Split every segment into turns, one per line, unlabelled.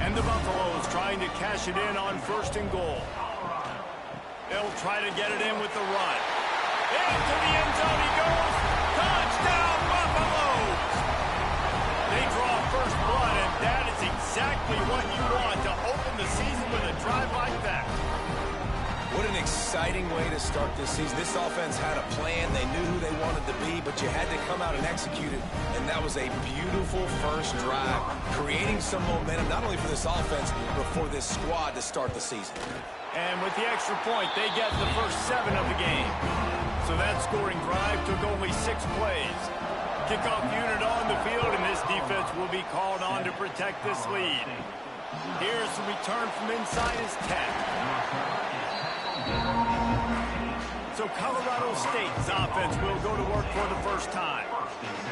And the Buffaloes trying to cash it in on 1st and goal. They'll try to get it in with the run. Into the end zone he goes. Touchdown, Buffaloes! They draw first blood, and that is exactly what you want to open the season with a drive like that.
What an exciting way to start this season. This offense had a plan. They knew who they wanted to be, but you had to come out and execute it. And that was a beautiful first drive, creating some momentum, not only for this offense, but for this squad to start the season.
And with the extra point, they get the first 7 of the game. So that scoring drive took only 6 plays. Kickoff unit on the field, and this defense will be called on to protect this lead. Here's the return from inside his 10. So Colorado State's offense will go to work for the first time.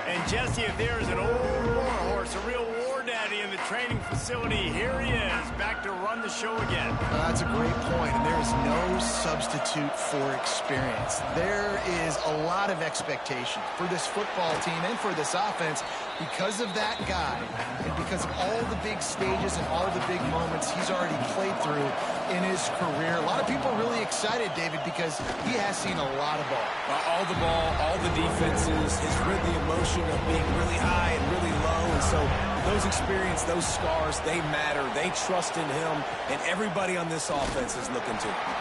And Jesse, if there's an old war horse, a real war daddy in the training facility, here he is, back to run the show again.
That's a great point, and there is no substitute for experience. There is a lot of expectation for this football team and for this offense because of that guy and because of all the big stages and all the big moments he's already played through in his career. A lot of people are really excited, David, because he has seen a lot of ball.
All the ball, all the defenses, has rid the emotion of being really high and really low. And so those experience, those scars, they matter. They trust in him, and everybody on this offense is looking to him.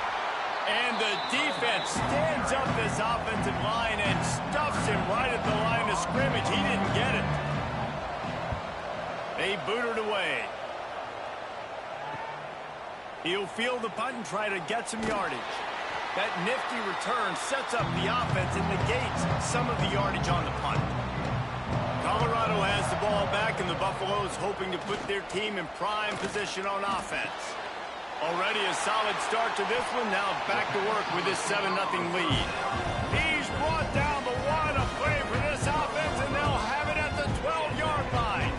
And the defense stands up this offensive line and stuffs him right at the line of scrimmage. He didn't get it. They boot it away. He'll field the punt and try to get some yardage. That nifty return sets up the offense and negates some of the yardage on the punt. Colorado has the ball back, and the Buffaloes hoping to put their team in prime position on offense. Already a solid start to this one. Now back to work with this 7-0 lead. He's brought down the one, a play for this offense, and they'll have it at the 12-yard line.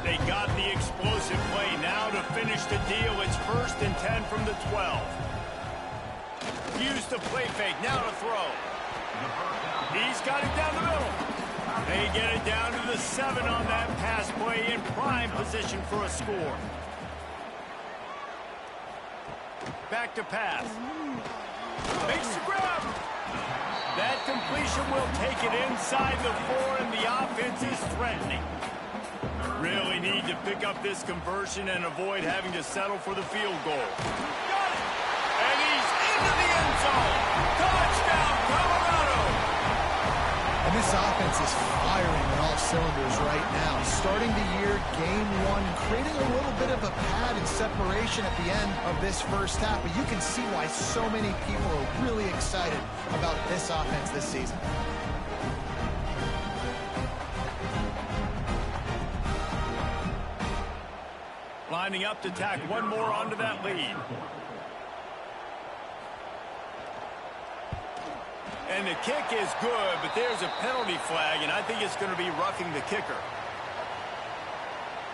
They got the explosive play now to finish the deal. It's 1st and 10 from the 12. Use the play fake, now to throw. He's got it down the middle. They get it down to the 7 on that pass play in prime position for a score. Back to pass. Makes the grab. That completion will take it inside the 4, and the offense is threatening. Really need to pick up this conversion and avoid having to settle for the field goal. Got it! And he's into the end zone. Touchdown, Colorado!
And this offense is firing on all cylinders right now. Starting the year, game 1, creating a little bit of a pad and separation at the end of this first half. But you can see why so many people are really excited about this offense this season.
Lining up to tack one more onto that lead. And the kick is good, but there's a penalty flag, and I think it's going to be roughing the kicker.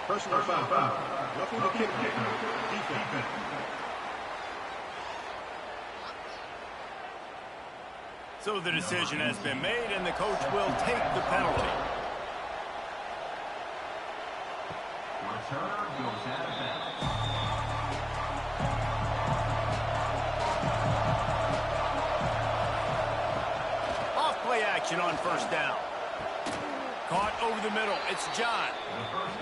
Personal foul. Roughing the kicker. Defense.
So the decision has been made, and the coach will take the penalty. Off-play action on 1st down. Caught over the middle. It's John.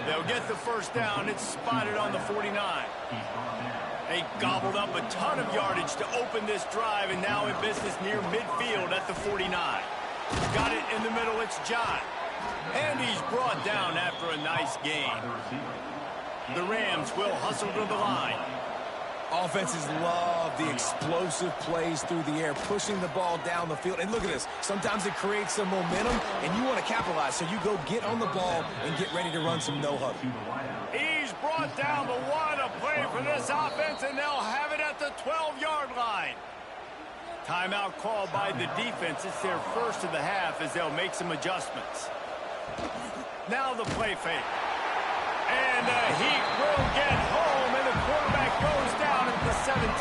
They'll get the 1st down. It's spotted on the 49. They gobbled up a ton of yardage to open this drive, and now in business near midfield at the 49. Got it in the middle. It's John. And he's brought down after a nice gain. The Rams will hustle to the line.
Offenses love the explosive plays through the air, pushing the ball down the field. And look at this. Sometimes it creates some momentum, and you want to capitalize. So you go get on the ball and get ready to run some no-huddle.
He's brought down the one, a play for this offense, and they'll have it at the 12-yard line. Timeout called by the defense. It's their first of the half as they'll make some adjustments. Now the play fake. And he will get home, and the quarterback goes down at the 17.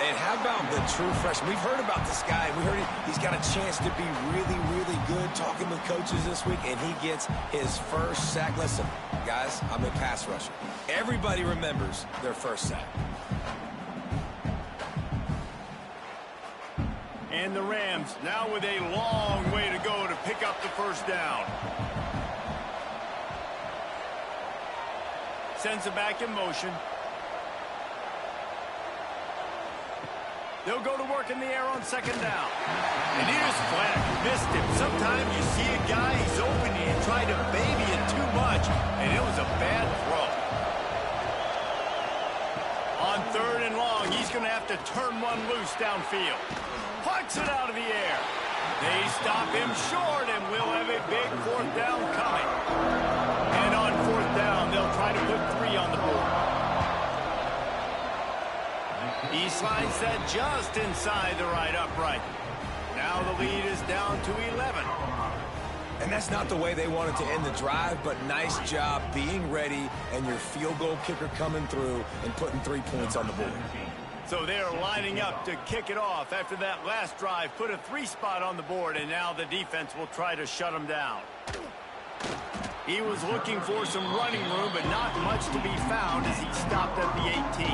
And how about the true freshman? We've heard about this guy. We heard he's got a chance to be really, really good talking with coaches this week, and he gets his first sack. Listen, guys, I'm a pass rusher. Everybody remembers their first sack.
And the Rams now with a long way to go to pick up the first down. Sends it back in motion. They'll go to work in the air on second down. And here's Fleck. Missed him. Sometimes you see a guy, he's open, and you try to baby it too much, and it was a bad throw. On third and long, he's going to have to turn one loose downfield. Puts it out of the air. They stop him short, and we'll have a big fourth down coming. And on fourth down, they'll try to put 3 on the board. He slides that just inside the right upright. Now the lead is down to 11.
And that's not the way they wanted to end the drive, but nice job being ready and your field goal kicker coming through and putting 3 points on the board.
So they're lining up to kick it off after that last drive. Put a 3 spot on the board, and now the defense will try to shut him down. He was looking for some running room, but not much to be found as he stopped at the 18.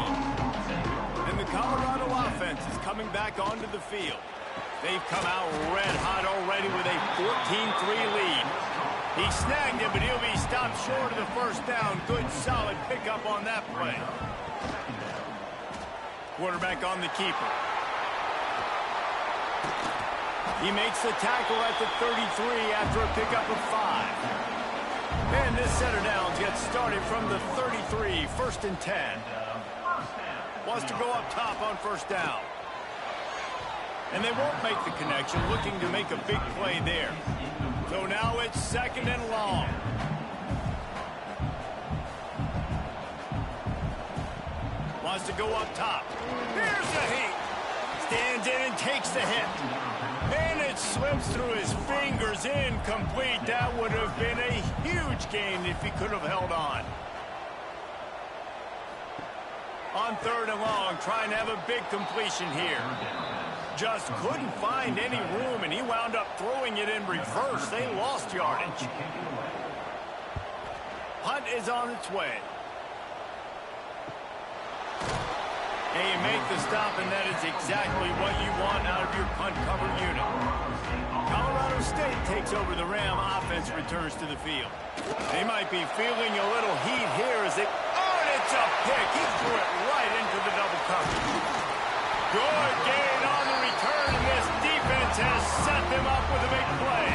And the Colorado offense is coming back onto the field. They've come out red hot already with a 14-3 lead. He snagged him, but he'll be stopped short of the first down. Good, solid pickup on that play. Quarterback on the keeper. He makes the tackle at the 33 after a pickup of 5. And this set of downs gets started from the 33, 1st and 10. Wants to go up top on first down. And they won't make the connection, looking to make a big play there. So now it's 2nd and long. Wants to go up top. Here's the heat. Stands in and takes the hit. And it slips through his fingers, incomplete. That would have been a huge gain if he could have held on. On 3rd and long, trying to have a big completion here. Just couldn't find any room, and he wound up throwing it in reverse. They lost yardage. Punt is on its way. And you make the stop, and that is exactly what you want out of your punt cover unit. Colorado State takes over the Ram. Offense returns to the field. They might be feeling a little heat here as they... Oh, and it's a pick. He threw it right into the double coverage. Good gain on the return, and this defense has set them up with a big play.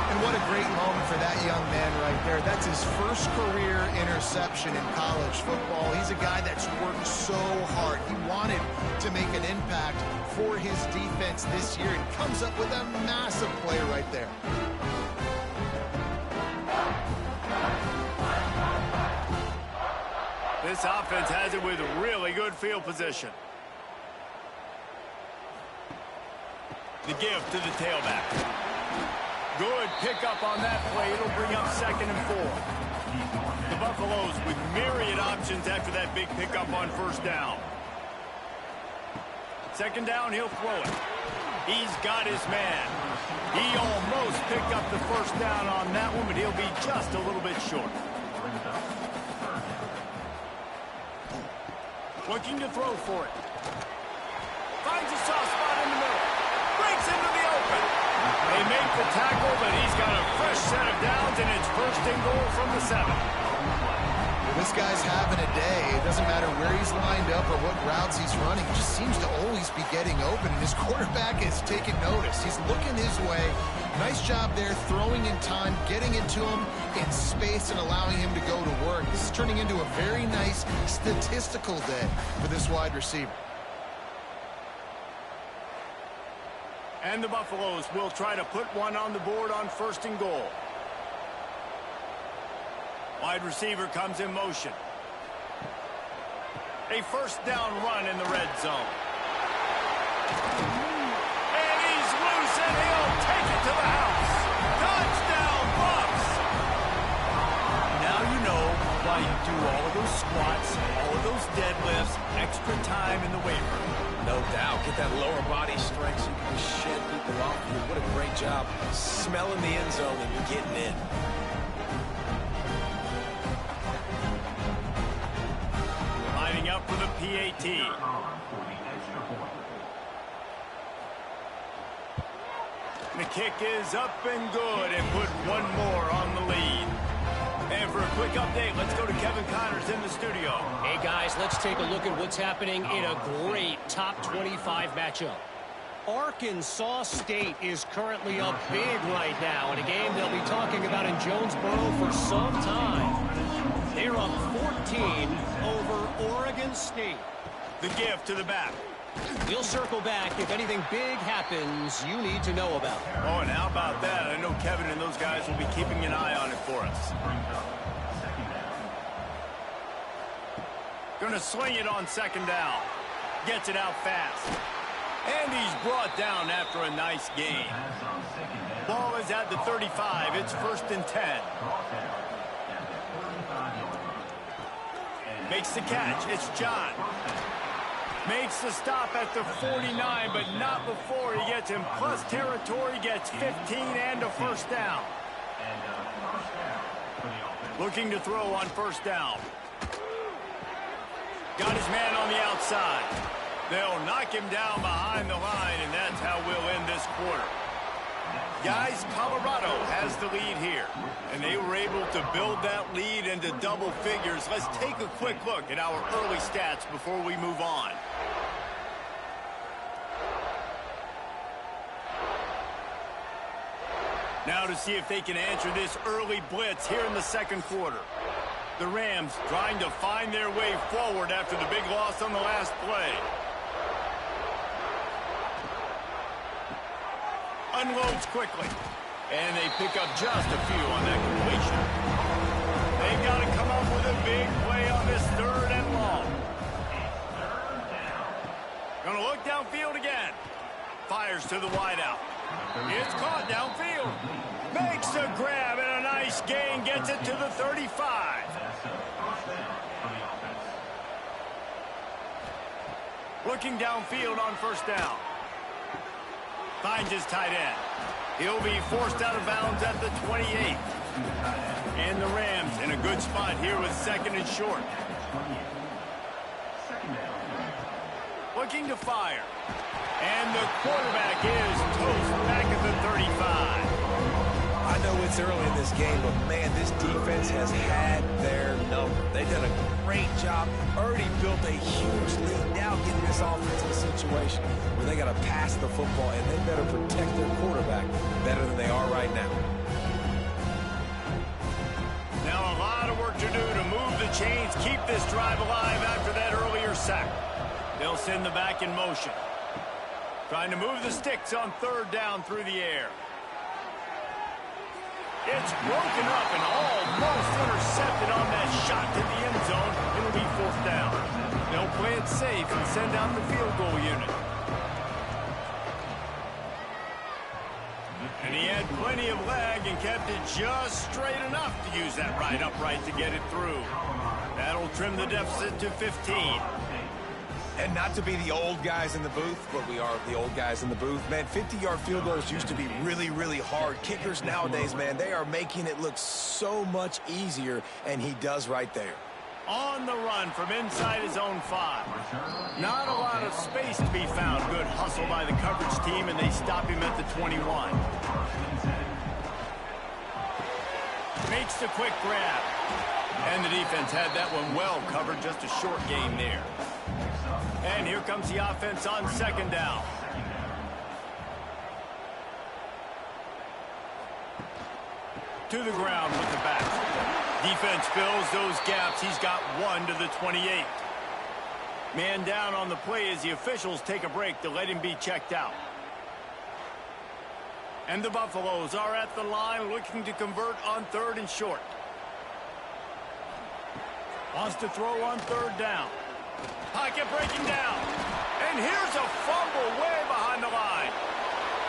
And what a great moment for that young man right there. That's his first career interception in college football. He's a guy that's worked so hard. He wanted to make an impact for his defense this year and comes up with a massive play right there.
This offense has it with really good field position. The give to the tailback. Good pickup on that play. It'll bring up 2nd and 4. The Buffaloes with myriad options after that big pickup on first down. 2nd down, he'll throw it. He's got his man. He almost picked up the first down on that one, but he'll be just a little bit short. Looking to throw for it. Finds a soft spot in the middle. Breaks into the open. They make the tackle, but he's got a fresh set of downs, and it's 1st and goal from the 7.
This guy's having a day. It doesn't matter where he's lined up or what routes he's running. He just seems to always be getting open, and his quarterback is taking notice. He's looking his way. Nice job there, throwing in time, getting it to him in space and allowing him to go to work. This is turning into a very nice statistical day for this wide receiver.
And the Buffaloes will try to put one on the board on 1st and goal. Wide receiver comes in motion. A first down run in the red zone. And he's loose, and he'll take it to the house. Touchdown, Bucs! Now you know why you do all of those squats, all of those deadlifts, extra time in the weight room.
that lower body strength so you can just shed people off. What a great job smelling the end zone and getting in.
Lining up for the PAT. The kick is up and good and put one more on the lead. And for a quick update, let's go to Kevin Connors in the studio.
Hey, guys, let's take a look at what's happening in a great top 25 matchup. Arkansas State is currently up big right now in a game they'll be talking about in Jonesboro for some time. They're up 14 over Oregon State.
The give to the back.
We'll circle back if anything big happens you need to know about.
Oh, and how about that? I know Kevin and those guys will be keeping an eye on it for us. Gonna swing it on second down. Gets it out fast. And he's brought down after a nice gain. Ball is at the 35. It's 1st and 10. Makes the catch. It's John. Makes the stop at the 49, but not before he gets in plus territory, gets 15 and a first down. Looking to throw on first down. Got his man on the outside. They'll knock him down behind the line, and that's how we'll end this quarter. Guys, Colorado has the lead here, and they were able to build that lead into double figures. Let's take a quick look at our early stats before we move on. Now to see if they can answer this early blitz here in the second quarter. The Rams trying to find their way forward after the big loss on the last play. Unloads quickly. And they pick up just a few on that completion. They've got to come up with a big play on this 3rd and long. Gonna look downfield again. Fires to the wideout. It's caught downfield. Makes a grab and a nice gain. Gets it to the 35. Looking downfield on first down. Finds his tight end. He'll be forced out of bounds at the 28. And the Rams in a good spot here with 2nd and short. Looking to fire. And the quarterback is toast back at the 35.
I know it's early in this game, but, man, this defense has had their number. They've done a great job, already built a huge lead, now getting this offense in a situation where they got to pass the football, and they better protect their quarterback better than they are right now.
Now a lot of work to do to move the chains, keep this drive alive after that earlier sack. They'll send the back in motion. Trying to move the sticks on 3rd down through the air. It's broken up and almost intercepted on that shot to the end zone. It'll be 4th down. They'll play it safe and send out the field goal unit. And he had plenty of leg and kept it just straight enough to use that right upright to get it through. That'll trim the deficit to 15.
And not to be the old guys in the booth, but we are the old guys in the booth. Man, 50-yard field goals used to be really, really hard. Kickers nowadays, man, they are making it look so much easier, and he does right there.
On the run from inside his own 5. Not a lot of space to be found. Good hustle by the coverage team, and they stop him at the 21. Makes the quick grab. And the defense had that one well covered, just a short gain there. And here comes the offense on 2nd down. To the ground with the back. Defense fills those gaps. He's got 1 to the 28. Man down on the play as the officials take a break to let him be checked out. And the Buffaloes are at the line looking to convert on 3rd and short. Wants to throw on 3rd down. Pocket breaking down. And here's a fumble way behind the line.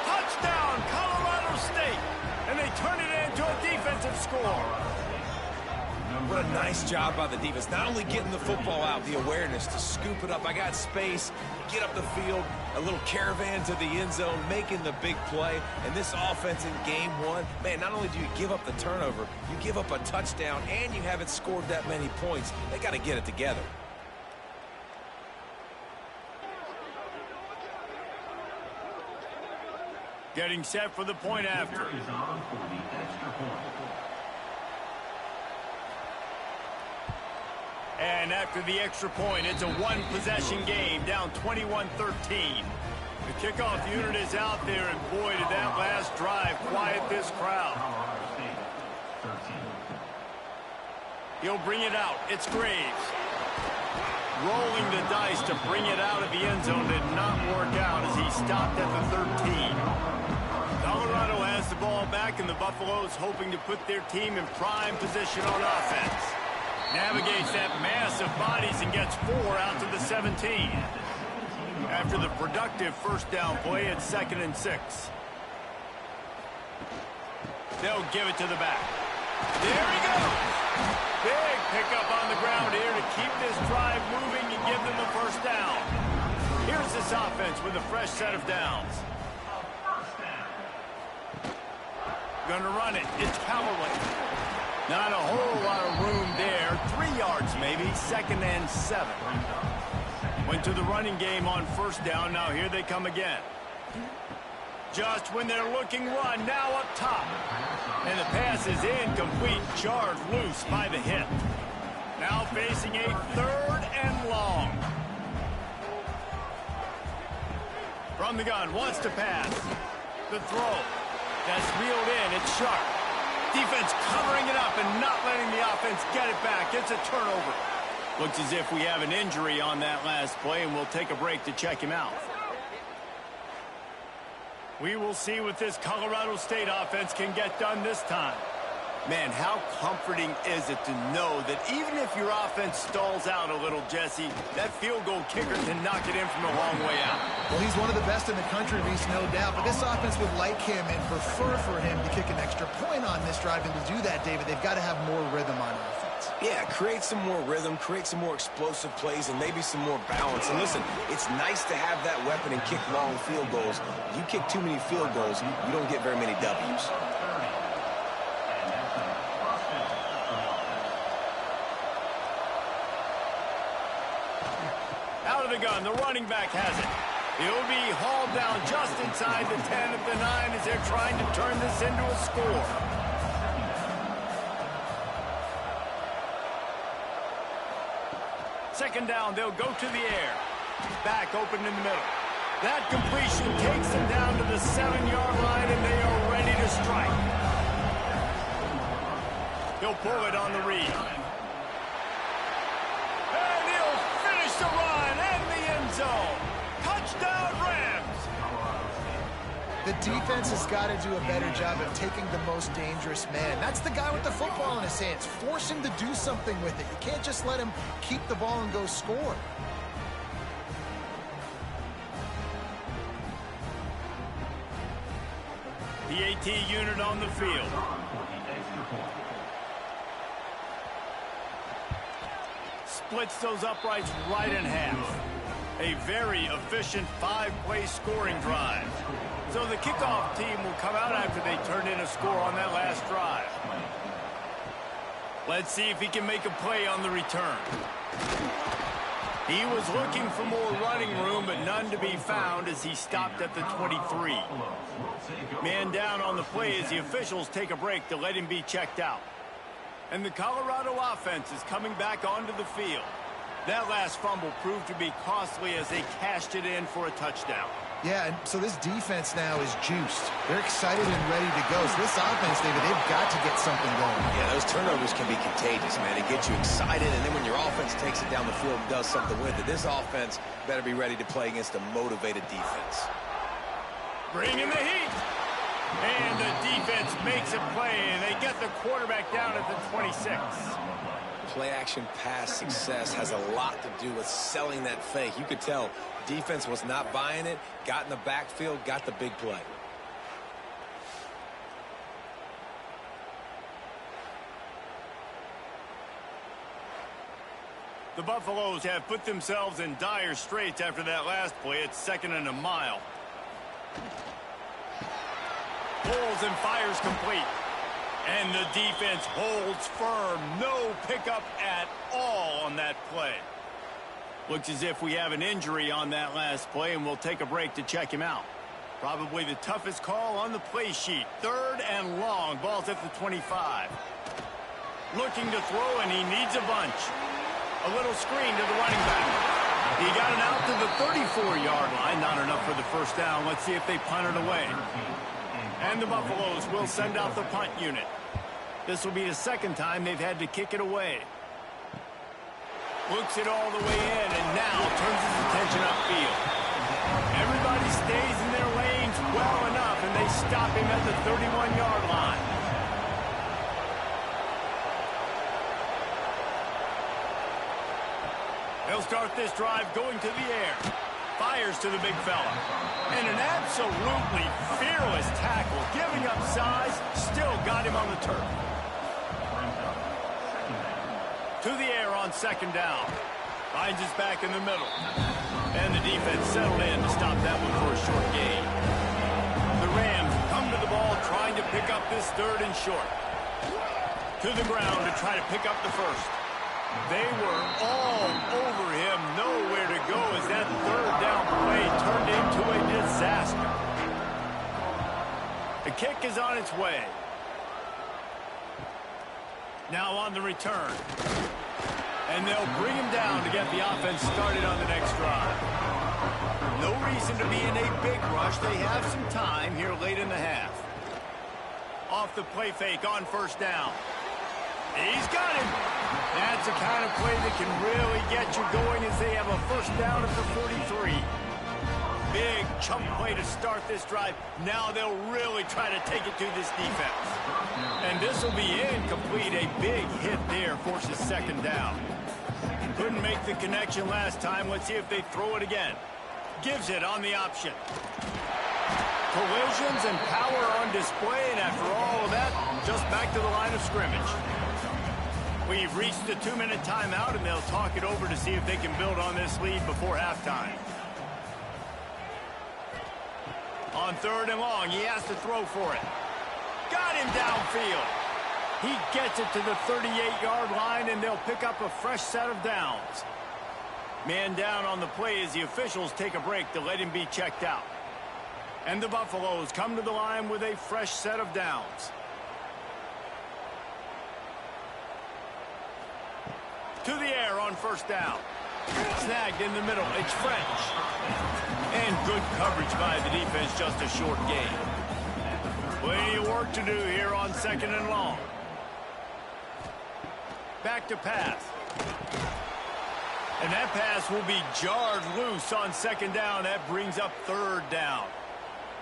Touchdown, Colorado State. And they turn it into a defensive score.
What a nice job by the defense. Not only getting the football out, the awareness to scoop it up. I got space, get up the field, a little caravan to the end zone, making the big play. And this offense in game one, man, not only do you give up the turnover, you give up a touchdown, and you haven't scored that many points. They got to get it together.
Getting set for the point after. And after the extra point, it's a one-possession game, down 21-13. The kickoff unit is out there, and boy, did that last drive quiet this crowd. He'll bring it out. It's Graves. Rolling the dice to bring it out of the end zone did not work out as he stopped at the 13. Colorado has the ball back, and the Buffaloes hoping to put their team in prime position on offense. Navigates that mass of bodies and gets 4 out to the 17. After the productive first down play, it's 2nd and 6. They'll give it to the back. There he goes. Big pickup on the ground here to keep this drive moving and give them a first down. Here's this offense with a fresh set of downs. Gonna run it. It's Callaway. Not a whole lot of room there. 3 yards maybe. 2nd and 7. Went to the running game on first down. Now here they come again. Just when they're looking run. Now up top. And the pass is incomplete. Jarred loose by the hit. Now facing a 3rd and long. From the gun. Wants to pass. The throw. That's reeled in. It's sharp. Defense covering it up and not letting the offense get it back. It's a turnover. Looks as if we have an injury on that last play, and we'll take a break to check him out. We will see what this Colorado State offense can get done this time. Man, how comforting is it to know that even if your offense stalls out a little, Jesse, that field goal kicker can knock it in from a long way out.
Well, he's one of the best in the country, Reese, no doubt. But this offense would like him and prefer for him to kick an extra point on this drive. And to do that, David, they've got to have more rhythm on offense.
Yeah, create some more rhythm, create some more explosive plays, and maybe some more balance. And listen, it's nice to have that weapon and kick long field goals. You kick too many field goals, you don't get very many W's.
Out of the gun, the running back has it. He'll be hauled down just inside the 10 at the 9 as they're trying to turn this into a score. Second down, they'll go to the air. Back open in the middle. That completion takes them down to the 7-yard line, and they are ready to strike. He'll pull it on the read. And he'll finish the run and the end zone. Touchdown, Rams!
The defense has got to do a better job of taking the most dangerous man. That's the guy with the football in his hands. Force him to do something with it. You can't just let him keep the ball and go score.
The AT unit on the field. Splits those uprights right in half. A very efficient 5-play scoring drive. So the kickoff team will come out after they turn in a score on that last drive. Let's see if he can make a play on the return. He was looking for more running room, but none to be found as he stopped at the 23. Man down on the play as the officials take a break to let him be checked out. And the Colorado offense is coming back onto the field. That last fumble proved to be costly as they cashed it in for a touchdown.
Yeah, and so this defense now is juiced. They're excited and ready to go. So this offense, David, they've got to get something going.
Yeah, those turnovers can be contagious, man. It gets you excited, and then when your offense takes it down the field and does something with it, this offense better be ready to play against a motivated defense.
Bring in the heat. And the defense makes a play, and they get the quarterback down at the 26.
Play-action pass success has a lot to do with selling that fake. You could tell defense was not buying it, got in the backfield, got the big play.
The Buffaloes have put themselves in dire straits after that last play. It's 2nd and a mile. Pulls and fires complete. And the defense holds firm. No pickup at all on that play. Looks as if we have an injury on that last play, and we'll take a break to check him out. Probably the toughest call on the play sheet. 3rd and long. Ball's at the 25. Looking to throw, and he needs a bunch. A little screen to the running back. He got it out to the 34-yard line. Not enough for the first down. Let's see if they punt it away. And the Buffaloes will send out the punt unit. This will be the 2nd time they've had to kick it away. Looks it all the way in, and now turns his attention upfield. Everybody stays in their lanes well enough, and they stop him at the 31-yard line. They'll start this drive going to the air. Fires to the big fella. And an absolutely fearless tackle. Giving up size, still got him on the turf. To the air on 2nd down. Finds his back in the middle. And the defense settled in to stop that one for a short gain. The Rams come to the ball trying to pick up this 3rd and short. To the ground to try to pick up the first. They were all over him, nowhere to go as that 3rd down play turned into a disaster. The kick is on its way. Now on the return. And they'll bring him down to get the offense started on the next drive. No reason to be in a big rush. They have some time here late in the half. Off the play fake on 1st down. He's got him. That's the kind of play that can really get you going as they have a 1st down at the 43. Big chunk play to start this drive. Now they'll really try to take it to this defense. And this will be incomplete. A big hit there forces 2nd down. Couldn't make the connection last time. Let's see if they throw it again. Gives it on the option. Collisions and power on display, and after all of that, just back to the line of scrimmage. We've reached the 2-minute timeout, and they'll talk it over to see if they can build on this lead before halftime. On 3rd and long, he has to throw for it. Got him downfield. He gets it to the 38-yard line, and they'll pick up a fresh set of downs. Man down on the play as the officials take a break to let him be checked out. And the Buffaloes come to the line with a fresh set of downs. To the air on 1st down. Snagged in the middle. It's French. And good coverage by the defense, just a short gain. Plenty of work to do here on 2nd and long. Back to pass. And that pass will be jarred loose on 2nd down. That brings up 3rd down.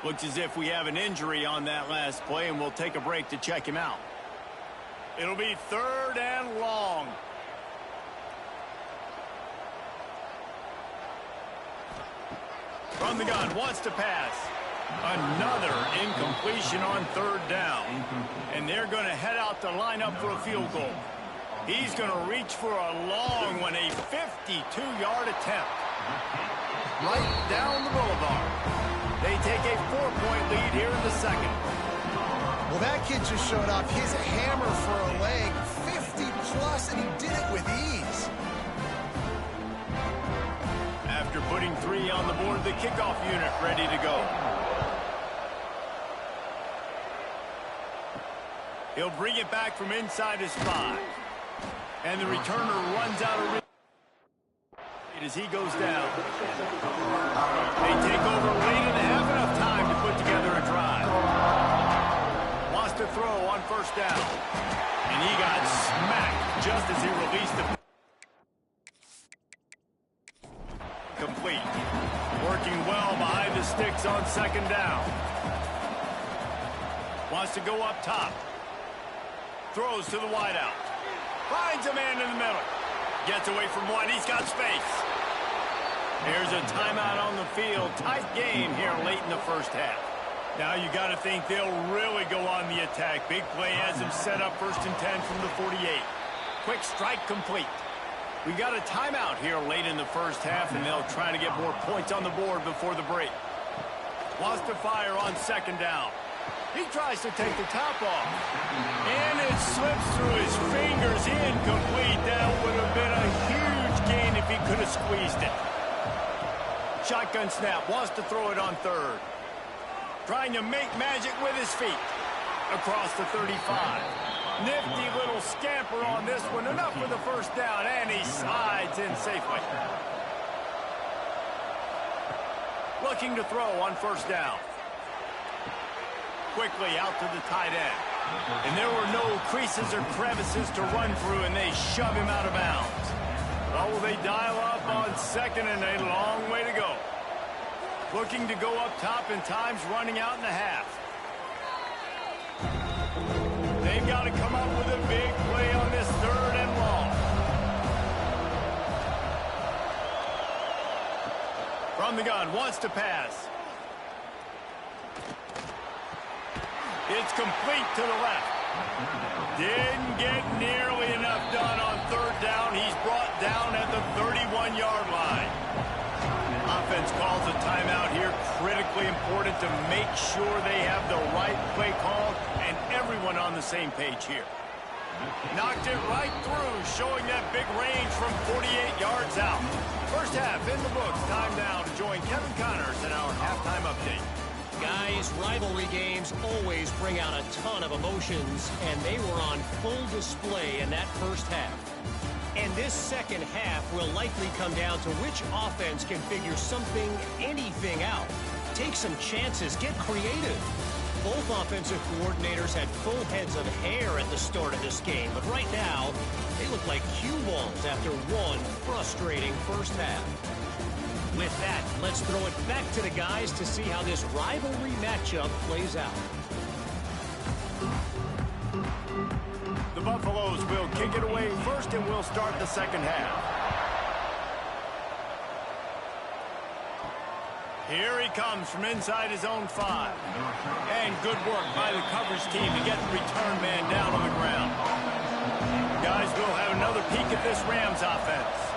Looks as if we have an injury on that last play, and we'll take a break to check him out. It'll be 3rd and long. From the gun, wants to pass. Another incompletion on 3rd down. And they're going to head out to line up for a field goal. He's going to reach for a long one, a 52-yard attempt. Right down the boulevard. They take a 4-point lead here in the 2nd.
Well, that kid just showed off his hammer for a leg, 50-plus, and he did it with ease.
After putting 3 on the board, the kickoff unit ready to go. He'll bring it back from inside his 5. And the returner runs out of reach as he goes down. They take over late and have enough time to put together a drive. Wants to throw on 1st down. And he got smacked just as he released the complete. Working well behind the sticks on 2nd down. Wants to go up top. Throws to the wideout. Finds a man in the middle. Gets away from one. He's got space. There's a timeout on the field. Tight game here late in the 1st half. Now you got to think they'll really go on the attack. Big play has him set up 1st and 10 from the 48. Quick strike complete. We got a timeout here late in the first half, and they'll try to get more points on the board before the break. Wants to fire on second down. He tries to take the top off. And it slips through his fingers, incomplete. That would have been a huge gain if he could have squeezed it. Shotgun snap, wants to throw it on third. Trying to make magic with his feet. Across the 35. Nifty little scamper on this one. Enough for the first down, and he slides in safely. Looking to throw on first down. Quickly out to the tight end. And there were no creases or crevices to run through, and they shove him out of bounds. Well, will they dial up on second, and a long way to go. Looking to go up top, and time's running out in the half. They've got to come up with a big play on this third and long. From the gun, wants to pass. It's complete to the left. Didn't get nearly enough done on third down. He's brought down at the 31-yard line. Offense calls a timeout here. Critically important to make sure they have the right play called and everyone on the same page here. Knocked it right through, showing that big range from 48 yards out. First half in the books. Time now to join Kevin Connors in our halftime update.
Guys, rivalry games always bring out a ton of emotions, and they were on full display in that first half. And this second half will likely come down to which offense can figure something, anything out. Take some chances, get creative. Both offensive coordinators had full heads of hair at the start of this game, but right now, they look like cue balls after one frustrating first half. With that, let's throw it back to the guys to see how this rivalry matchup plays out.
The Buffaloes will kick it away first, and we'll start the second half. Here he comes from inside his own 5. And good work by the coverage team to get the return man down on the ground. Guys, we'll have another peek at this Rams offense.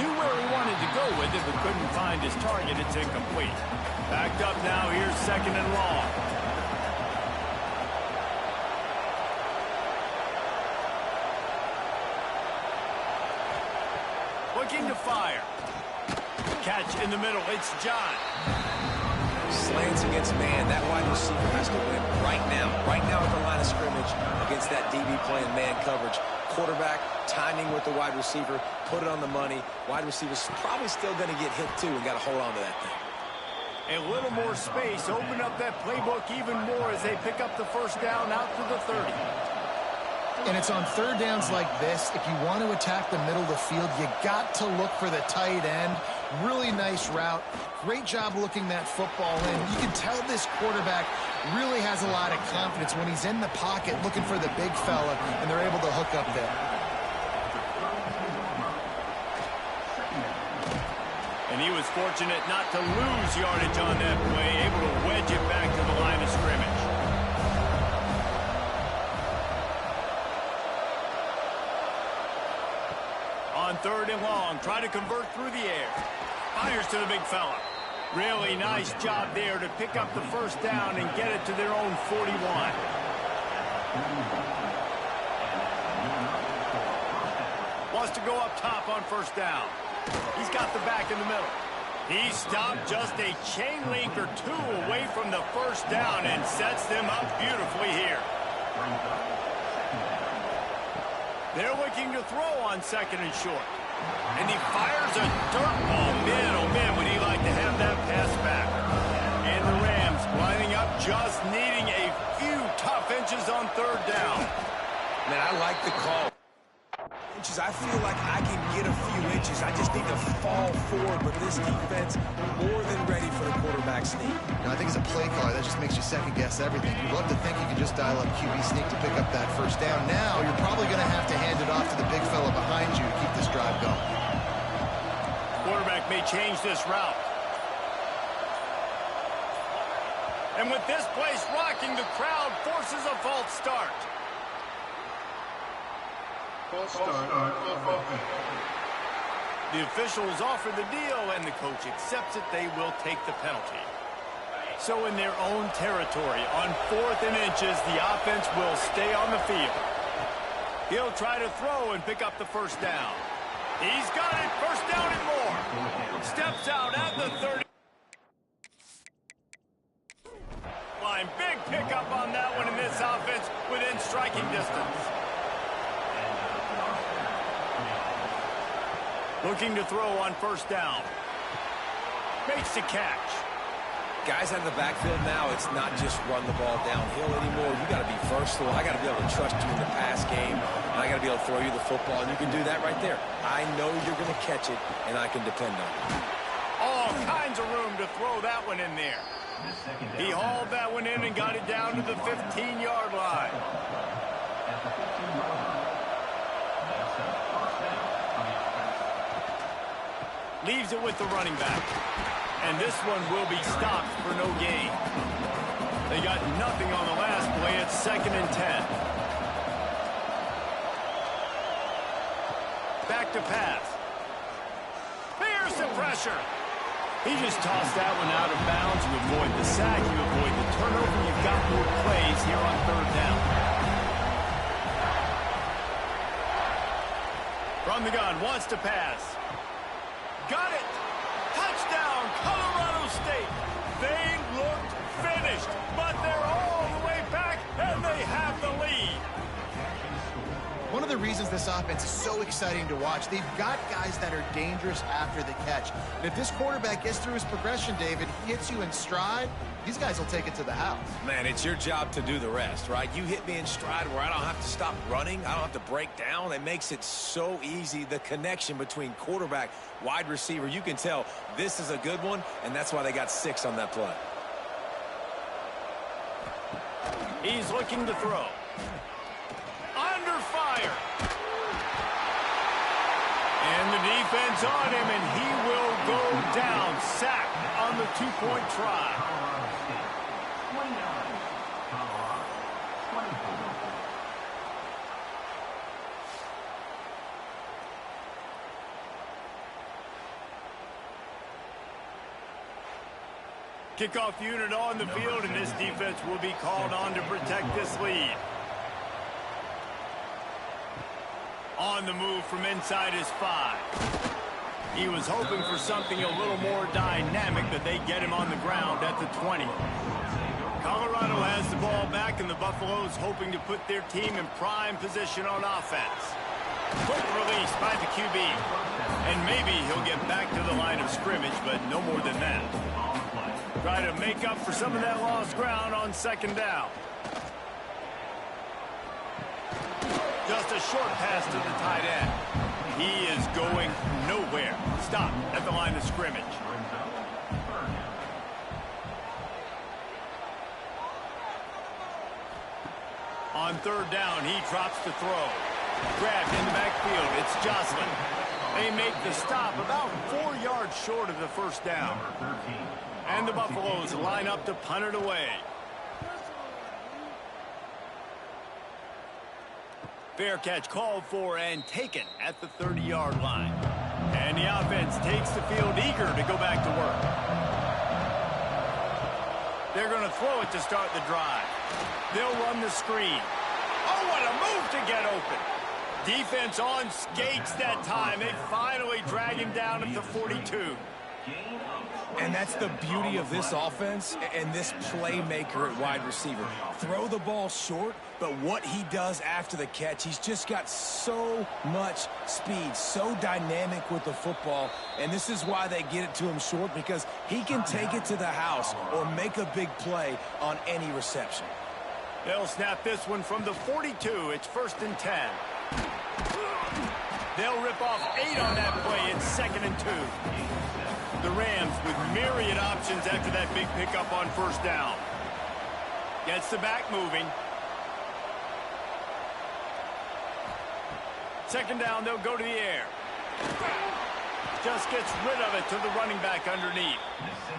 Knew where he wanted to go with it, but couldn't find his target. It's incomplete. Backed up now. Here's second and long. Looking to fire. Catch in the middle. It's John.
Slants against man. That wide receiver has to win right now. Right now at the line of scrimmage against that DB playing man coverage. Quarterback timing with the wide receiver, put it on the money. Wide receiver's probably still going to get hit too and got to hold on to that thing.
A little more space, open up that playbook even more as they pick up the first down out to the 30.
And it's on third downs like this. If you want to attack the middle of the field, you got to look for the tight end. Really nice route. Great job looking that football in. You can tell this quarterback really has a lot of confidence when he's in the pocket looking for the big fella, and they're able to hook up there.
And he was fortunate not to lose yardage on that play, able to wedge it back to the line of scrimmage. On third and long, try to convert through the air. Fires to the big fella. Really nice job there to pick up the first down and get it to their own 41. Wants to go up top on first down. He's got the back in the middle. He stopped just a chain link or two away from the first down and sets them up beautifully here. They're looking to throw on second and short. And he fires a dirt ball. Man, oh man, would he like to have that pass back. And the Rams lining up, just needing a few tough inches on third down.
Man, I like the call. Inches, I feel like I can get a few inches. I just need to fall forward, but this defense more than ready for the quarterback sneak.
You know, I think as a play caller, that just makes you second-guess everything. You'd love to think you can just dial up QB sneak to pick up that first down. Now, you're probably going to have to hand it off to the big fella behind you to keep this drive going.
Quarterback may change this route. And with this place rocking, the crowd forces a false start.
False start on offense.
The officials offer the deal, and the coach accepts it. They will take the penalty. So in their own territory, on 4th and inches, the offense will stay on the field. He'll try to throw and pick up the first down. He's got it. First down and more. Steps out at the 30. Line. Big pickup on that one in this offense within striking distance. Looking to throw on first down. Makes the catch.
Guys out of the backfield now, it's not just run the ball downhill anymore. You got to be versatile. I got to be able to trust you in the pass game, and I got to be able to throw you the football, and you can do that right there. I know you're going to catch it, and I can depend on it.
All kinds of room to throw that one in there. He hauled that one in and got it down to the 15-yard line. Leaves it with the running back. And this one will be stopped for no gain. They got nothing on the last play. It's 2nd and 10. Back to pass. Here's the pressure. He just tossed that one out of bounds. You avoid the sack. You avoid the turnover. You've got more plays here on 3rd down. From the gun, wants to pass. Got it! Touchdown, Colorado State! They looked finished, but they're all the way back, and they have the lead.
One of the reasons this offense is so exciting to watch, they've got guys that are dangerous after the catch. And if this quarterback gets through his progression, David, hits you in stride, these guys will take it to the house.
Man, it's your job to do the rest, right? You hit me in stride where I don't have to stop running. I don't have to break down. It makes it so easy, the connection between quarterback, wide receiver. You can tell this is a good one, and that's why they got 6 on that play.
He's looking to throw. Under fire. And the defense on him, and he will go down. Sacked on the 2-point try. Kickoff unit on the field, and this defense will be called on to protect this lead. On the move from inside his 5. He was hoping for something a little more dynamic, but they get him on the ground at the 20. Colorado has the ball back, and the Buffaloes hoping to put their team in prime position on offense. Quick release by the QB. And maybe he'll get back to the line of scrimmage, but no more than that. Try to make up for some of that lost ground on 2nd down. Just a short pass to the tight end. He is going nowhere. Stop at the line of scrimmage. On 3rd down, he drops to throw. Grabbed in the backfield. It's Jocelyn. They make the stop about 4 yards short of the first down. And the Buffaloes line up to punt it away. Fair catch called for and taken at the 30-yard line. And the offense takes the field eager to go back to work. They're going to throw it to start the drive. They'll run the screen. Oh, what a move to get open. Defense on skates that time. They finally drag him down at the 42.
And that's the beauty of this offense and this playmaker at wide receiver. Throw the ball short, but what he does after the catch, he's just got so much speed, so dynamic with the football, and this is why they get it to him short, because he can take it to the house or make a big play on any reception.
They'll snap this one from the 42. It's 1st and 10. They'll rip off 8 on that play. It's 2nd and 2. The Rams with myriad options after that big pickup on 1st down. Gets the back moving. 2nd down, they'll go to the air. Just gets rid of it to the running back underneath.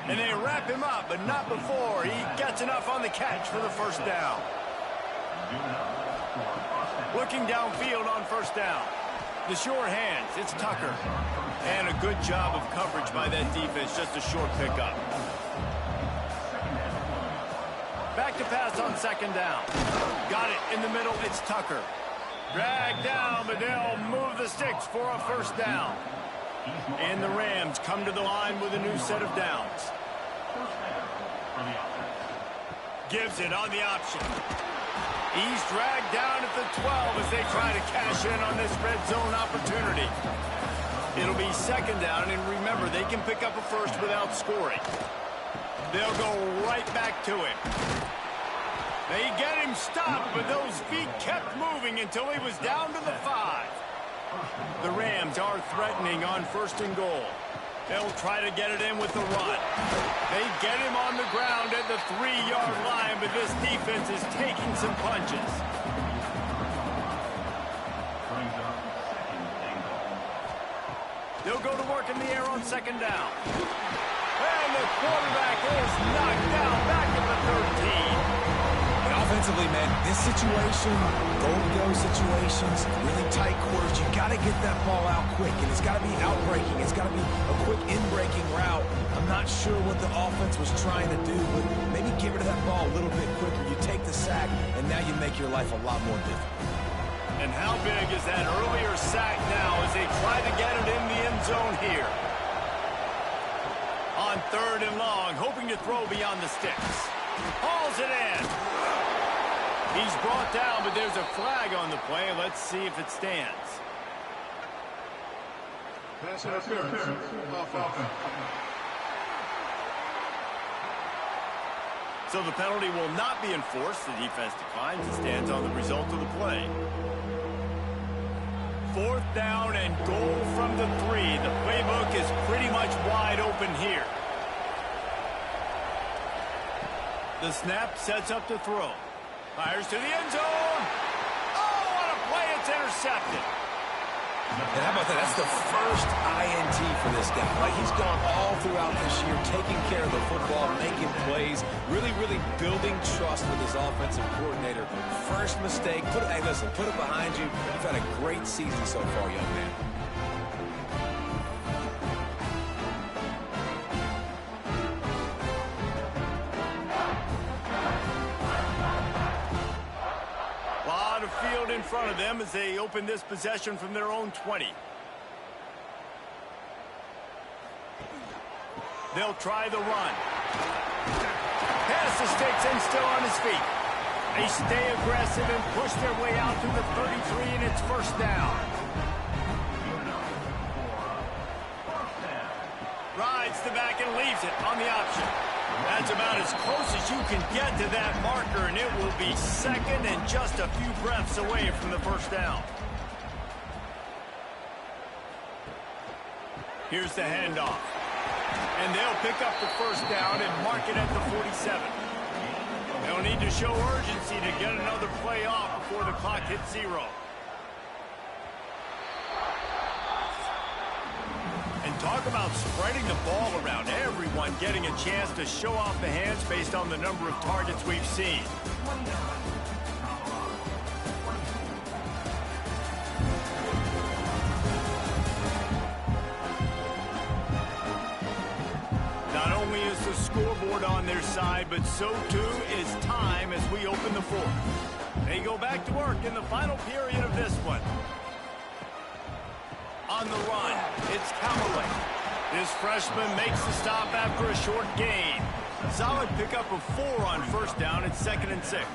And they wrap him up, but not before he gets enough on the catch for the 1st down. Looking downfield on first down. The sure hands, it's Tucker. And a good job of coverage by that defense, just a short pickup. Back to pass on second down. Got it in the middle, it's Tucker. Drag down, but they'll move the sticks for a first down. And the Rams come to the line with a new set of downs. Gives it on the option. He's dragged down at the 12 as they try to cash in on this red zone opportunity. It'll be second down, and remember, they can pick up a first without scoring. They'll go right back to him. They get him stopped, but those feet kept moving until he was down to the 5. The Rams are threatening on first and goal. They'll try to get it in with the run. They get him on the ground at the 3-yard line, but this defense is taking some punches. They'll go to work in the air on second down. And the quarterback is knocked down back at the 13.
Offensively, man, this situation, goal-to-go situations, really tight quarters, you got to get that ball out quick, and it's got to be out-breaking. It's got to be a quick in-breaking route. I'm not sure what the offense was trying to do, but maybe get rid of that ball a little bit quicker. You take the sack, and now you make your life a lot more difficult.
And how big is that earlier sack now as they try to get it in the end zone here? On third and long, hoping to throw beyond the sticks. Hauls it in. He's brought down, but there's a flag on the play. Let's see if it stands.
Pass interference. Offense.
So the penalty will not be enforced. The defense declines and stands on the result of the play. Fourth down and goal from the 3. The playbook is pretty much wide open here. The snap sets up to throw. Fires to the end zone. Oh, what a play. It's intercepted.
And how about that? That's the first INT for this guy. Like, he's gone all throughout this year, taking care of the football, making plays, really building trust with his offensive coordinator. First mistake. Hey, listen, put it behind you. You've had a great season so far, young man.
Field in front of them as they open this possession from their own 20. They'll try the run. Pass the sticks and still on his feet. They stay aggressive and push their way out to the 33, and it's first down. Rides the back and leaves it on the option. That's about as close as you can get to that marker, and it will be second and just a few breaths away from the first down. Here's the handoff. And they'll pick up the first down and mark it at the 47. They'll need to show urgency to get another play off before the clock hits 0. Talk about spreading the ball around. Everyone getting a chance to show off the hands based on the number of targets we've seen. Not only is the scoreboard on their side, but so too is time as we open the fourth. They go back to work in the final period of this one. On the run, it's Callaway. This freshman makes the stop after a short gain. Solid pickup of 4 on first down at 2nd and 6.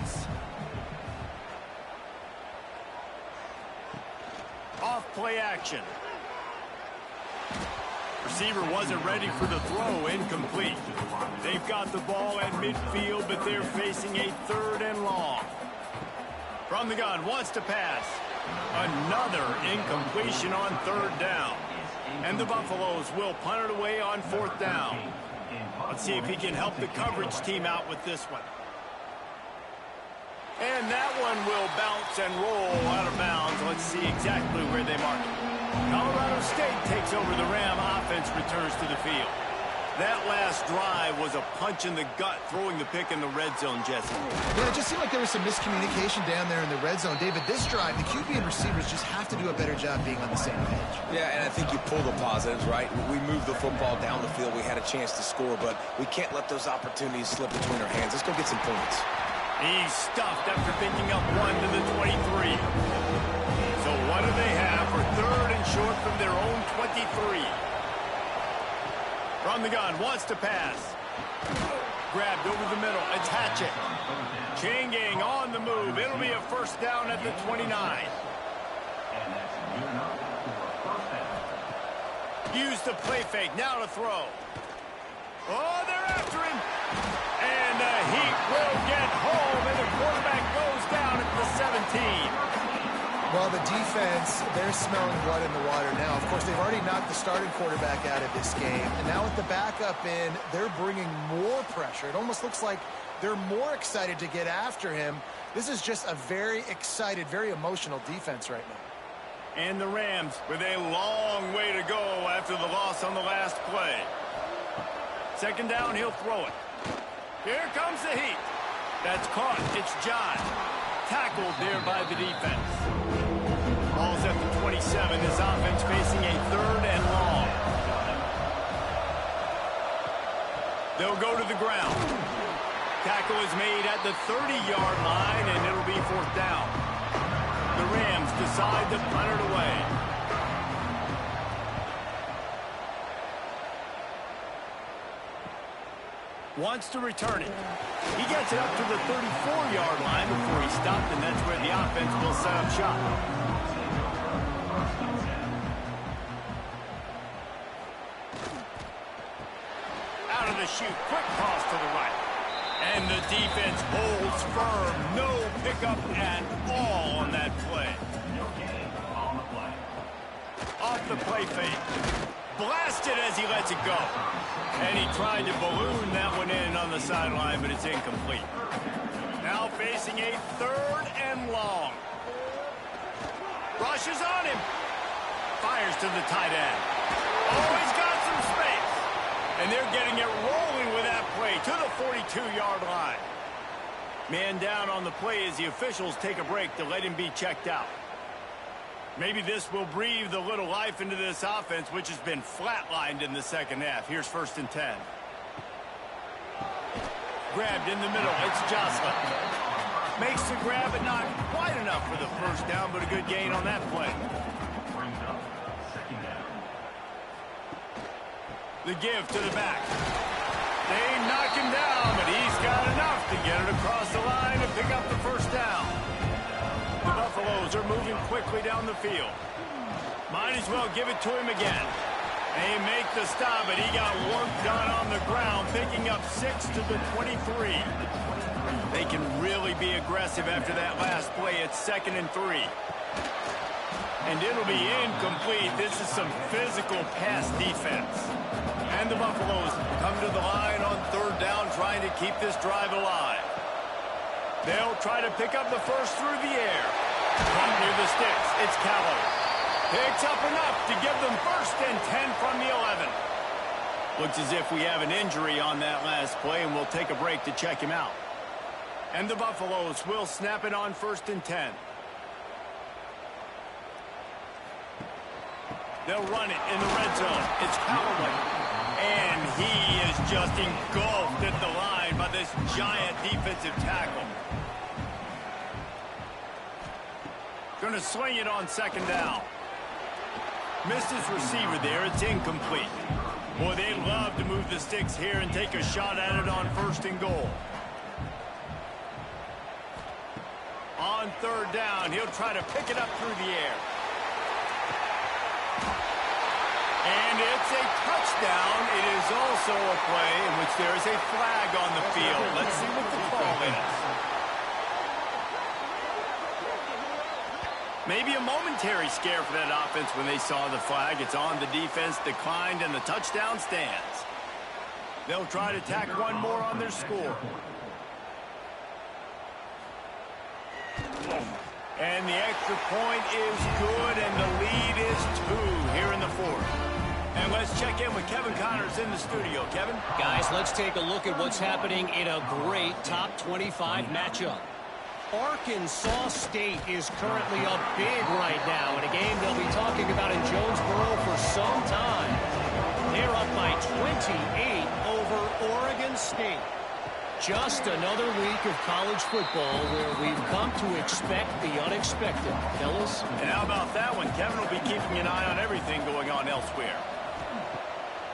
Off play action. Receiver wasn't ready for the throw, incomplete. They've got the ball at midfield, but they're facing a 3rd and long. From the gun, wants to pass. Another incompletion on 3rd down. And the Buffaloes will punt it away on 4th down. Let's see if he can help the coverage team out with this one. And that one will bounce and roll out of bounds. Let's see exactly where they mark it. Colorado State takes over the Ram. Offense returns to the field. That last drive was a punch in the gut, throwing the pick in the red zone, Jesse.
Yeah, it just seemed like there was some miscommunication down there in the red zone. David, this drive, the QB and receivers just have to do a better job being on the same page.
Yeah, and I think you pull the positives, right? We moved the football down the field. We had a chance to score, but we can't let those opportunities slip between our hands. Let's go get some points.
He's stuffed after picking up one to the 23. So what do they have for third and short from their own 23? From the gun, wants to pass. Grabbed over the middle. It's Hatchett. Chain gang on the move. It'll be a first down at the 29. Use the play fake. Now to throw. Oh, they're after him. And the Heat will get home, and the quarterback goes down at the 17.
Well, the defense, they're smelling blood in the water now. Of course, they've already knocked the starting quarterback out of this game. And now with the backup in, they're bringing more pressure. It almost looks like they're more excited to get after him. This is just a very excited, very emotional defense right now.
And the Rams with a long way to go after the loss on the last play. Second down, he'll throw it. Here comes the Heat. That's caught. It's John. Tackled there by the defense. Ball's at the 27. This offense facing a third and long. They'll go to the ground. Tackle is made at the 30-yard line, and it'll be fourth down. The Rams decide to punt it away. Wants to return it. He gets it up to the 34-yard line before he stopped, and that's where the offense will set up shop. Out of the chute, quick toss to the right. And the defense holds firm. No pickup at all on that play. Off the play fake. Blasted as he lets it go. And he tried to balloon that one in on the sideline, but it's incomplete. Now facing a third and long. Rushes on him. Fires to the tight end. Oh, he's got some space. And they're getting it rolling with that play to the 42-yard line. Man down on the play as the officials take a break to let him be checked out. Maybe this will breathe a little life into this offense, which has been flatlined in the second half. Here's first and 10. Grabbed in the middle. It's Jocelyn. Makes the grab, but not quite enough for the first down, but a good gain on that play. The give to the back. They knock him down, but he's got enough to get it across the line and pick up the first down. The Buffaloes are moving quickly down the field. Might as well give it to him again. They make the stop, but he got work done on the ground, picking up 6 to the 23. They can really be aggressive after that last play. It's 2nd and 3. And it'll be incomplete. This is some physical pass defense. And the Buffaloes come to the line on third down, trying to keep this drive alive. They'll try to pick up the first through the air. Caught near the sticks. It's Callaway. Picks up enough to give them first and 10 from the 11. Looks as if we have an injury on that last play, and we'll take a break to check him out. And the Buffaloes will snap it on first and 10. They'll run it in the red zone. It's Callaway. And he is just engulfed at the line by this giant defensive tackle. Going to swing it on second down. Missed his receiver there. It's incomplete. Boy, they'd love to move the sticks here and take a shot at it on first and goal. On third down, he'll try to pick it up through the air. And it's a touchdown. It is also a play in which there is a flag on the field. Let's see what the call is. Maybe a momentary scare for that offense when they saw the flag. It's on. The defense declined, and the touchdown stands. They'll try to tack one more on their score. And the extra point is good, and the lead is 2 here in the fourth. And let's check in with Kevin Connors in the studio. Kevin?
Guys, let's take a look at what's happening in a great top 25 matchup. Arkansas State is currently up big right now in a game they'll be talking about in Jonesboro for some time. They're up by 28 over Oregon State. Just another week of college football where we've come to expect the unexpected. Fellas?
And how about that one? Kevin will be keeping an eye on everything going on elsewhere.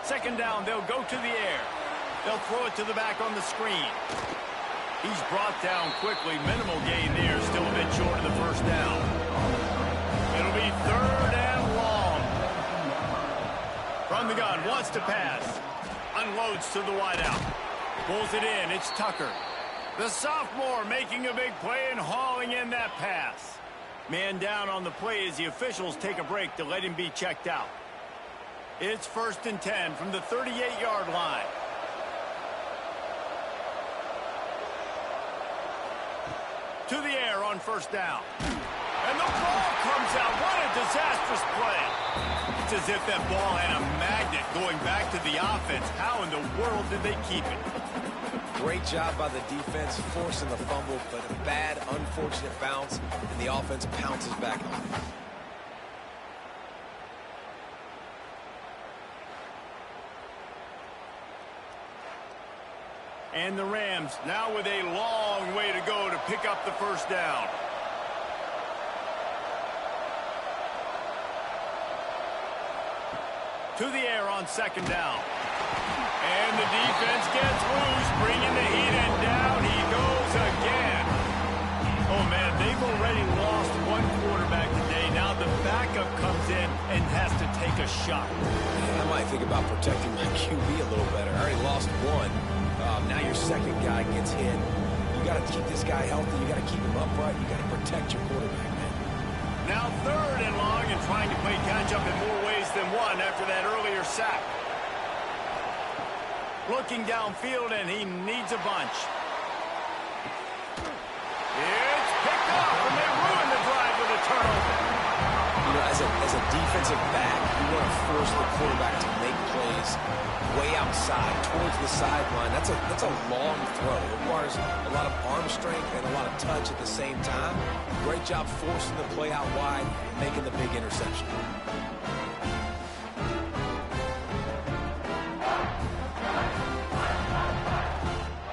Second down, they'll go to the air. They'll throw it to the back on the screen. He's brought down quickly. Minimal gain there. Still a bit short of the first down. It'll be third and long. From the gun, wants to pass. Unloads to the wideout. Pulls it in. It's Tucker. The sophomore making a big play and hauling in that pass. Man down on the play as the officials take a break to let him be checked out. It's 1st and 10 from the 38-yard line. To the air on first down. And the ball comes out. What a disastrous play. It's as if that ball had a magnet going back to the offense. How in the world did they keep it?
Great job by the defense forcing the fumble, but a bad, unfortunate bounce, and the offense pounces back.
And the Rams now with a long way to go to pick up the first down. To the air on second down. And the defense gets loose, bringing the heat, and down he goes again. Oh, man, they've already lost one quarterback today. Now the backup comes in and has to take a shot.
Man, I might think about protecting my QB a little better. I already lost one. Now your second guy gets hit. You got to keep this guy healthy. You got to keep him upright. You got to protect your quarterback, man.
Now third and long and trying to play catch-up in more ways than one after that earlier sack. Looking downfield, and he needs a bunch. It's picked up, and they ruin the drive with a turnover.
You know, as a defensive back, you want to force the quarterback to make plays way outside, towards the sideline. That's a long throw. It requires a lot of arm strength and a lot of touch at the same time. Great job forcing the play out wide, making the big interception.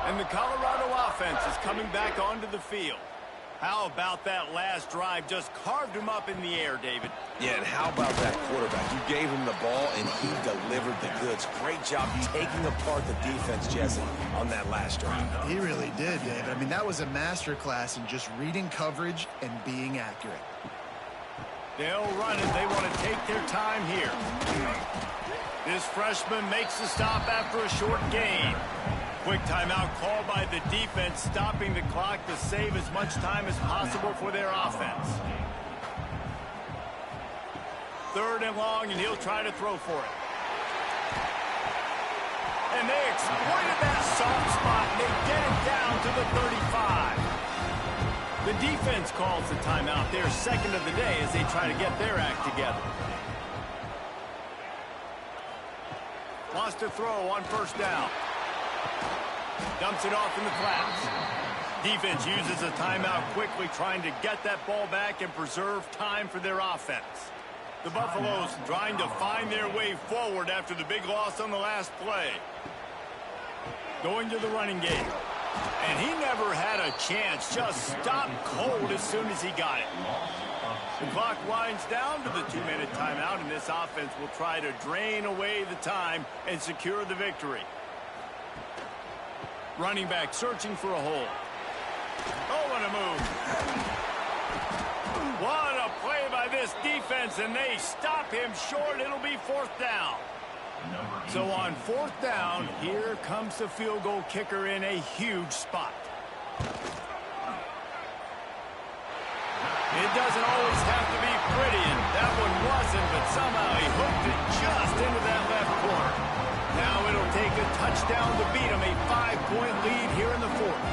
And the Colorado offense is coming back onto the field. How about that last drive? Just carved him up in the air, David.
Yeah, and how about that quarterback? You gave him the ball, and he delivered the goods. Great job taking apart the defense, Jesse, on that last drive.
He really did, David. I mean, that was a masterclass in just reading coverage and being accurate.
They'll run it. They want to take their time here. This freshman makes the stop after a short gain. Quick timeout called by the defense, stopping the clock to save as much time as possible for their offense. Third and long, and he'll try to throw for it. And they exploited that soft spot. They get it down to the 35. The defense calls the timeout, their second of the day, as they try to get their act together. Wants to throw on first down. Dumps it off in the flats. Defense uses a timeout quickly, trying to get that ball back and preserve time for their offense. The Buffaloes trying to find their way forward after the big loss on the last play. Going to the running game. And he never had a chance. Just stopped cold as soon as he got it. The clock winds down to the 2-minute timeout, and this offense will try to drain away the time and secure the victory. Running back searching for a hole. Oh, what a move. What a play by this defense, and they stop him short. It'll be fourth down. So on fourth down, here comes the field goal kicker in a huge spot. It doesn't always have to be pretty, and that one wasn't, but somehow he hooked it just into that left corner. Now it'll take a touchdown to beat him, a 5-point lead here in the fourth.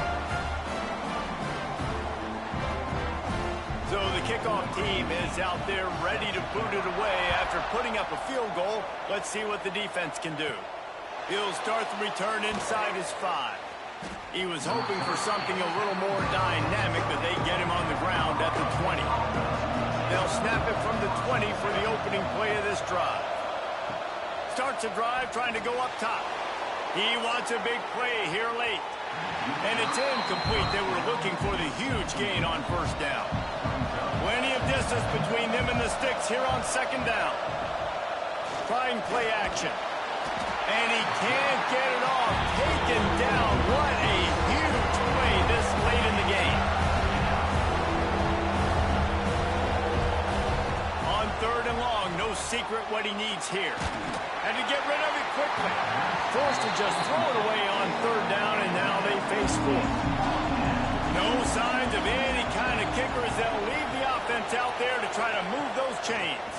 So the kickoff team is out there ready to boot it away after putting up a field goal. Let's see what the defense can do. He'll start the return inside his 5. He was hoping for something a little more dynamic, but they get him on the ground at the 20. They'll snap it from the 20 for the opening play of this drive. Starts a drive trying to go up top. He wants a big play here late. And it's incomplete. They were looking for the huge gain on first down. Plenty of distance between them and the sticks here on second down. Trying play action. And he can't get it off. Taken down. What a huge play this late in the game. On third and long, no secret what he needs here. Had to get rid of it quickly. Forced to just throw it away on third down, and now they face 4. No signs of any kind of kickers. They'll leave the offense out there to try to move those chains.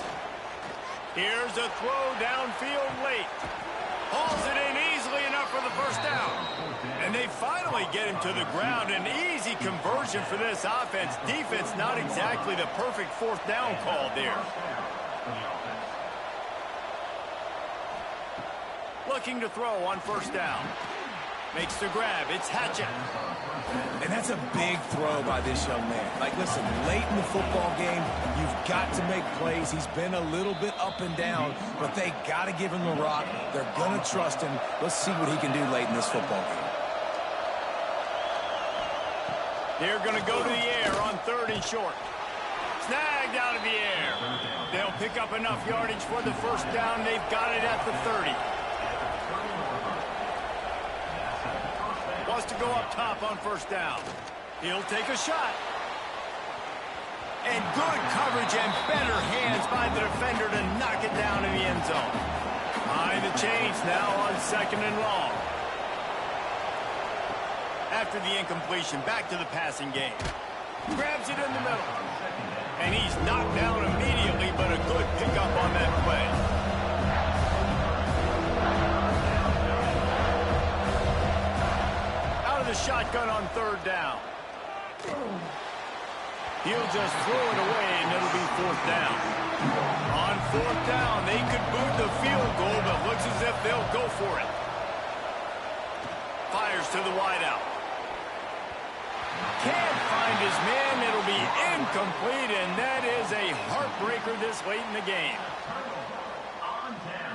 Here's a throw downfield late. Hauls it in easily enough for the first down. And they finally get him to the ground. An easy conversion for this offense. Defense not exactly the perfect fourth down call there. Looking to throw on first down. Makes the grab. It's Hatchett.
And that's a big throw by this young man. Like, listen, late in the football game, you've got to make plays. He's been a little bit up and down, but they got to give him the rock. They're going to trust him. Let's see what he can do late in this football game.
They're going to go to the air on third and short. Snagged out of the air. They'll pick up enough yardage for the first down. They've got it at the 30. Wants to go up top on first down. He'll take a shot. And good coverage and better hands by the defender to knock it down in the end zone. Behind the chains now on second and long. After the incompletion, back to the passing game. Grabs it in the middle. And he's knocked down immediately, but a good pickup on that play. The shotgun on third down. He'll just throw it away, and it'll be fourth down. On fourth down, they could boot the field goal, but looks as if they'll go for it. Fires to the wideout. Can't find his man. It'll be incomplete, and that is a heartbreaker this late in the game.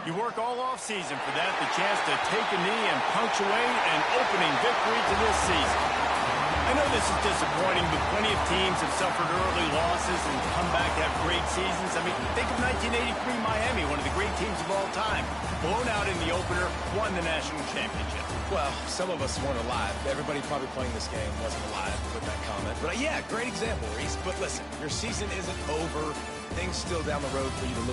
You work all offseason for that, the chance to take a knee and punctuate an opening victory to this season. I know this is disappointing, but plenty of teams have suffered early losses and come back to have great seasons. I mean, think of 1983 Miami, one of the great teams of all time. Blown out in the opener, won the national championship.
Well, some of us weren't alive. Everybody probably playing this game wasn't alive with that comment. But yeah, great example, Reese. But listen, your season isn't over. Things still down the road for you to look